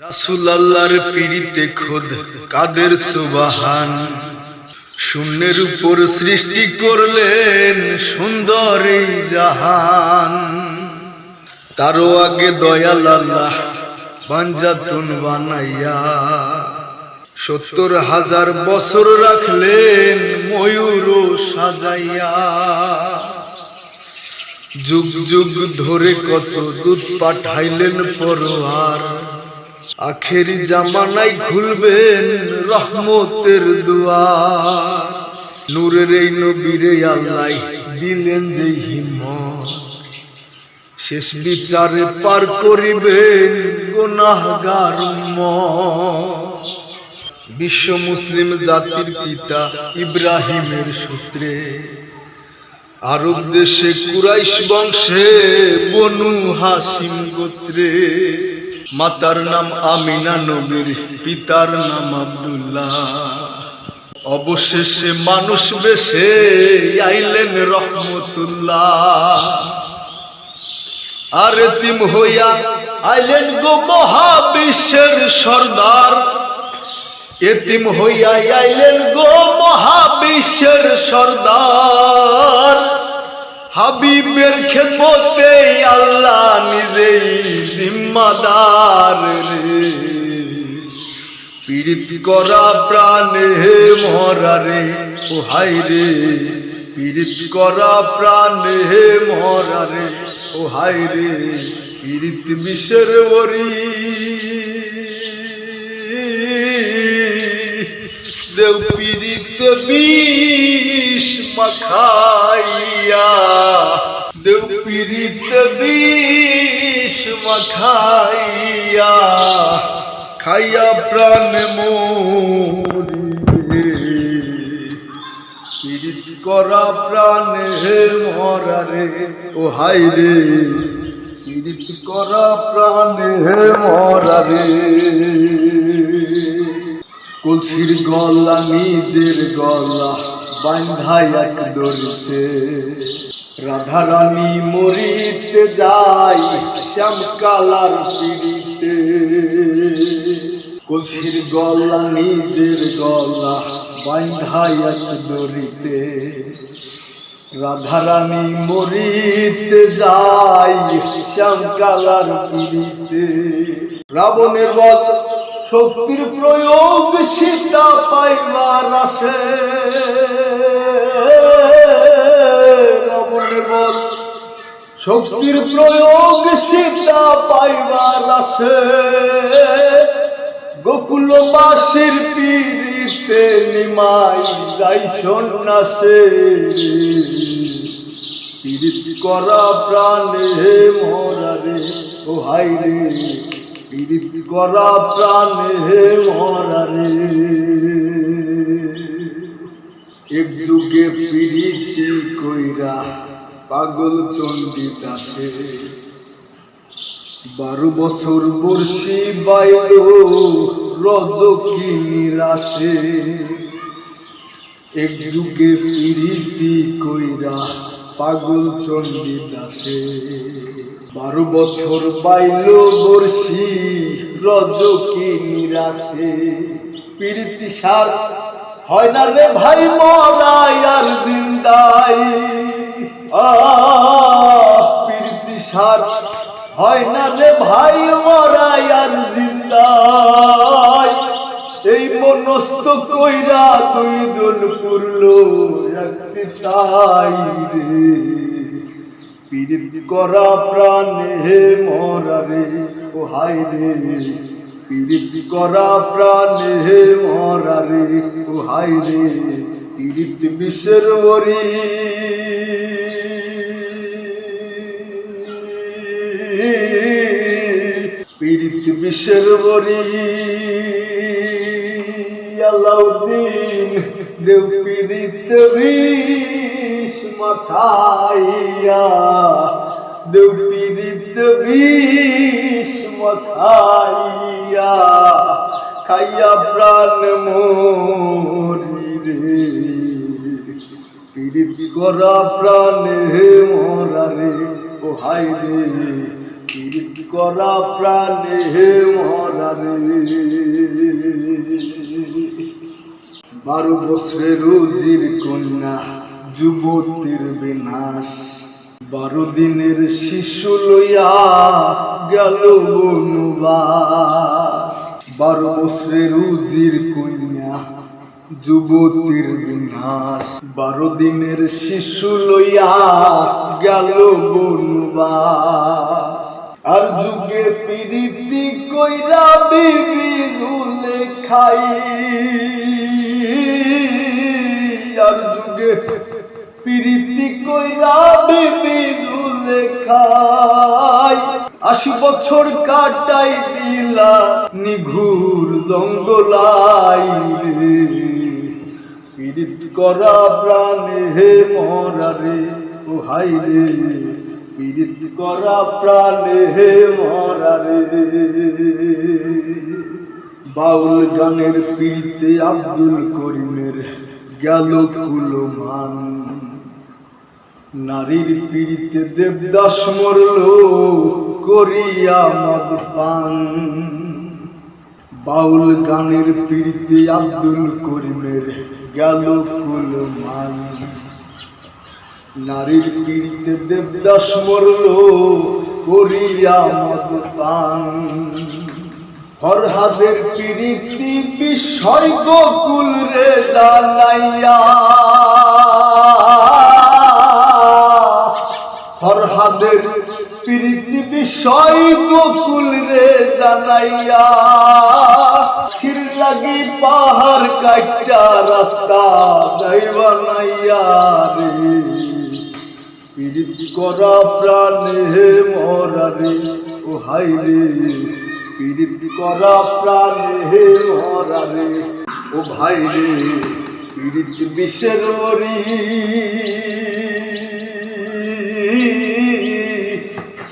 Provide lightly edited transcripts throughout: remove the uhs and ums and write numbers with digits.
রাসূল আল্লাহর পীড়িতে খোদ কাদের সুবহান, শূন্যের উপর সৃষ্টি করলেন সুন্দর এই জাহান। তারও আগে দয়াল আল্লাহ পাঞ্জাতন বানাইয়া ৭০,০০০ বছর রাখলেন ময়ূর সাজাইয়া। যুগ যুগ ধরে কত দুধ পাঠাইলেন পরওয়ার, আখেরি জামানায় খুলবেন রহমতের দুয়ার। নূরের এই নবীরে আল্লাহ দিলেন যে হিম্মত, শেষ বিচারে পার করিবেন গুনাহগার উম্মত। বিশ্ব মুসলিম জাতির পিতা ইব্রাহিমের সূত্রে আরব দেশে কুরাইশ বংশে বনু হাশিম গোত্রে, মাতার নাম আমিনা, নবীর পিতার নাম আব্দুল্লাহ। অবশেষে মানুষ বেশে আইলেন রহমতুল্লাহ। আর এতিম হইয়া আইলেন গো মহাবিশ্বের সর্দার, এতিম হইয়া আইলেন গো মহাবিশ্বের সর্দার। হাবিবের খেদমতে আল্লাহ নিজেই জিম্মাদার রে। পীড়িত করা প্রাণে মরা রে, ও হায় রে। পীড়িত করা প্রাণে মরা রে, ও হায় রে। পীড়িত বিষের বরি দেও, পীড়িত বিষ মাখাইয়া দেও, পীড়িত বিষ মাখাইয়া খাইয়া প্রাণ মরি। পীড়িত করা প্রাণে মরা রে, ও হায় রে। পীড়িত করা প্রাণে মরা রে। কলসির গলা নিজের গলা বাঁধাই এক দড়িতে, রাধা রানী মরিতে যায় শ্যামকালার পিড়িতে। কলসির গলা নিজের গলা বাঁধাই এক দড়িতে, রাধা রানী মরিতে যায় শ্যামকালার পিড়িতে। রাবণের বধ শক্তির প্রয়োগ সীতা পাইবার আসে, রাবণের বধ শক্তির প্রয়োগ সীতা পাইবার আসে। গোকুলবাসীর পীড়িতে নিমাই যাই সন্ন্যাসে। পীড়িত করা প্রাণে মরা রে, ও হায় রে। পীড়িত করা প্রাণে মরা রে। এক যুগে পীড়িতি কইরা পাগল চণ্ডী দাসে, 12 বছর বর্ষি বাইল রজকি নিরাশে। এক যুগে পীড়িতি কইরা পাগল চণ্ডী দাসে, 12 বছর বাইল বর্ষি রজকি নিরাশে। পীড়িতি সার হয় না রে ভাই মরাই আর জিন্দাই, পীড়িতি সার হয় না রে ভাই মরাই আর জিন্দাই। এই মনস্থ কইরা দুইজন পুরলো এক সিতাই রে। পীড়িত করা প্রাণে মরা রে, ও হায় রে। পীড়িত করা প্রাণে মরা রে, ও হায় রে। পীড়িত বিষের বরি পীড়িত বিষের বরি। আলাউদ্দিন দেও পীড়িত বিষ মাখাইয়া, দেও পীড়িত বিষ মাখাইয়া খাইয়া প্রাণ মরি রে। পীড়িত করা প্রাণে মরা রে, ও হায় রে। পীড়িত করা প্রাণে মরা রে, 12 বছরের রোজির কন্যা যুবতীর বিনাশ, 12 দিনের শিশু লইয়া গেল বনবাস। 12 বছরের রোজির কন্যা যুবতীর বিনাশ, 12 দিনের শিশু লইয়া গেল বনবাস। আর যুগে প্রীতি কইরা বিবি রুলে খাই, আর যুগে প্রীতি কইরা বিবি রুলে খাই। 80 বছর কাটাই দিলা নিঘুর জঙ্গলাই রে, পীড়িত করা প্রাণে হে মরা রে, ও হাই রে পীড়িত করা প্রাণে হে মরা রে। বাউল গানের পীড়িতে আব্দুল করিমের গেল কুলমান, নারীর পীড়িতে দেবদাস মরল করিয়া মদ পান। বাউল গানের পীড়িতে আব্দুল করিমের গেল কুলমান, নারীর পীড়িতে দেবদাস মরল করিয়া মদ পান। ফরহাদের পীড়িতি বিষয় গোকুল রে জানাইয়া, ফরহাদের পীড়িতি বিষয় গোকুল রে জানাইয়া। স্থির লাগি পাহাড় কাটা রাস্তা যাইবা নাইয়া রে, পীড়িত করা প্রাণে হে মরা রে, ও হাই রে পীড়িত করা প্রাণে হে মরা রে, ও ভাই রে পীড়িত বিষের মরি।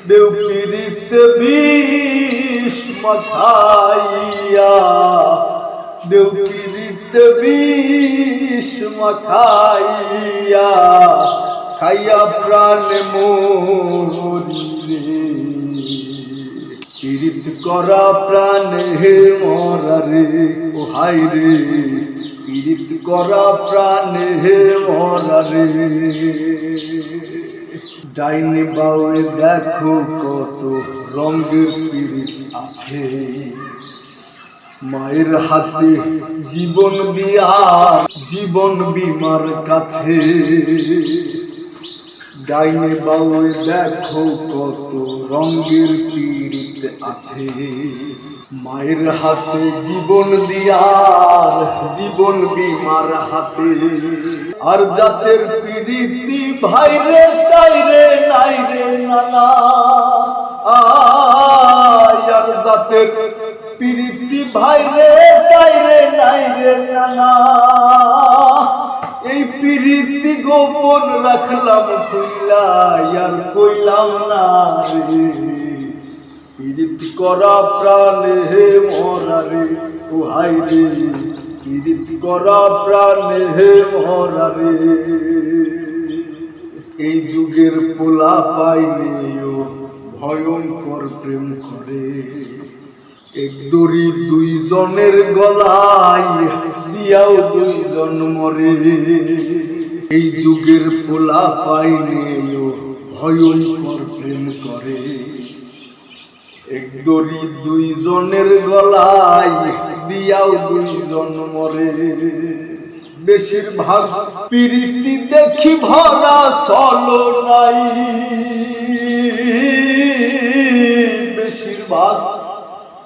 দেও পীড়িত বিষ মাখাইয়া, দেও পীড়িত বিষ মাখাইয়া, খাইয়া প্রাণ মরি রে, পীড়িত করা প্রাণ হে মরা রে, ও হাই রে পীড়িত করা প্রাণ হে মরা রে। ডাইনে বাউয়ে দেখো কত রঙের পীড়িত আছে, মায়ের হাতে জীবন দিয়ার জীবন বিমার কাছে। ডাইনে বাউয়ে দেখো কত রঙের পীড়িত আছে, মায়ের হাতে জীবন দিয়ার জীবন বিমার হাতে। আর জাতের পীড়িতি ভাই রে তাই রে নাই রে নানা, আর জাতের পীড়িতি ভাই রে তাই রে নাই রে নানা। এই পীড়িতি গোপন রাখলাম কইলা আর কইলাম না রে, পীড়িত করা প্রাণে হে মরা রে, ও হাই রে পীড়িত করা প্রাণে হে মরা রে। এই যুগের পোলা পাইলেও ভয়ঙ্কর প্রেম করে, এক দড়ি 2 জনের গলায় দিয়াও 2 জন মরে। এই যুগের পোলা পাইলেও ভয়ঙ্কর প্রেম করে, এক দড়ি 2 জনের গলায় দিয়াও 2 জন মরে। বেশিরভাগ পীড়িতি দেখি ভরা চলো নাই, বেশিরভাগ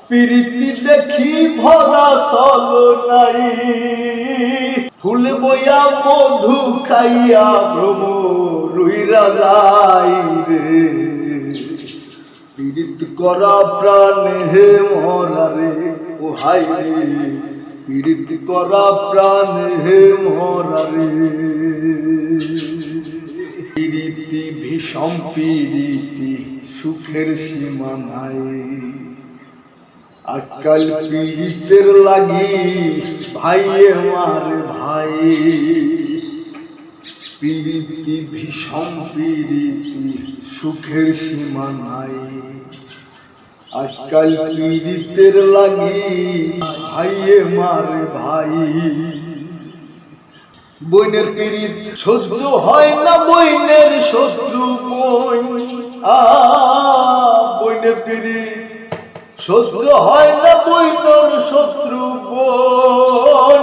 পীড়িতি দেখি ভরা চলো নাই। ফুল বইয়া মধু খাইয়া ভ্রমর উইরা যায় রে, পীড়িত করা প্রাণে হে মরা রে, ও হাই রে পীড়িত করা প্রাণে হে মরা রে। পীড়িতি ভীষণ পীড়িতি সুখের সীমা নাই, আজকাল পীড়িতের লাগি ভাইয়ে মারে ভাই। পীড়িতি ভীষণ পীড়িতি সুখের সীমা নাই, আজকাল পীড়িতের লাগি ভাইয়ে মারে ভাই। বইনের পীড়িত সহ্য হয় না, বইনের শত্রু বইন। বইনের পীড়িত সহ্য হয় না, বইনের শত্রু বোন।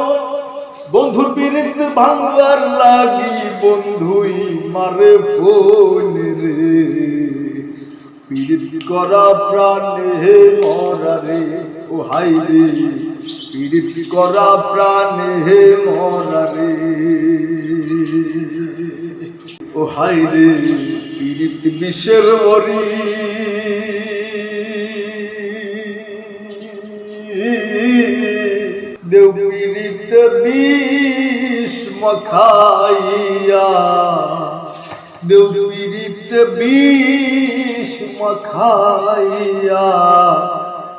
বন্ধুর পীড়িত ভাঙবার লাগি বন্ধুই মারে ফোন রে। পীড়িত করা প্রাণে মরা রে, ও হাই রে। পীড়িত করা প্রাণে মরা রে, ও হাই রে। পীড়িত বিষের মরি, দেও পীড়িত বিষ মাখাইয়া, দেও পীড়িত বিষ মাখাইয়া,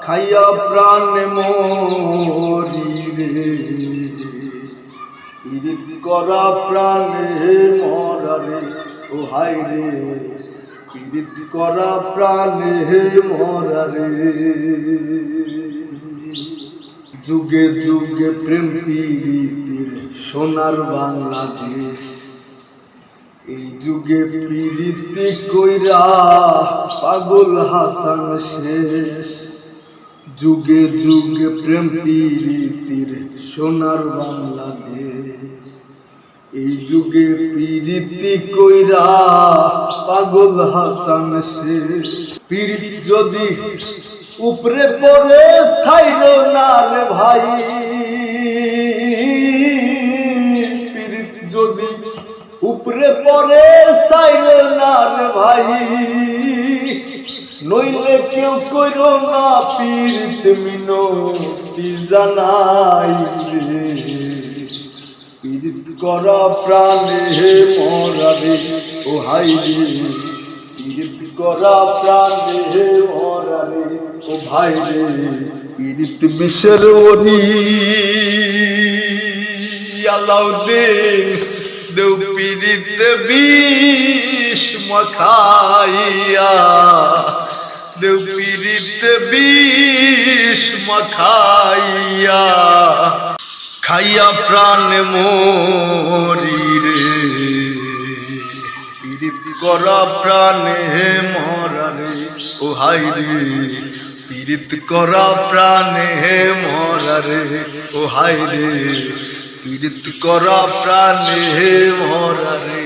খাইয়া প্রাণ মরি রে। পীড়িত করা প্রাণে মরা রে, ও হাই রে। পীড়িত করা প্রাণে মরা রে। যুগে যুগে প্রেম পীড়িতের সোনার বাংলাদেশ, এই যুগে পীড়িতি কইরা পাগল হাসান শেষ। যুগে যুগে প্রেম পীড়িতির সোনার বাংলাদেশ, এই যুগে পীড়িতি কইরা পাগল হাসান শেষ। পীড়িত যদি উপরে পড়ে ছাইল না রে ভাই, পীড়িত যদি উপরে পড়ে ছাইল না রে ভাই, নইলে কেউ কইরো না পীড়িত মিনতি জানাই রে। পীড়িত করা প্রাণে মরা রে, ও হাই রে। পীড়িত করা প্রাণে মরা রে, ও ভাই রে। পীড়িত বিষের ওরি, আলাউদ্দিন দেও পীড়িত বিষ মাখাইয়া, দেও পীড়িত বিষ মাখাইয়া, খাইয়া প্রাণ মরি রে। পীড়িত করা প্রাণে মরা রে, ও হাই রে। পীড়িত করা প্রাণে মরা রে, ও হাই রে। পীড়িত করা প্রাণে মরা রে।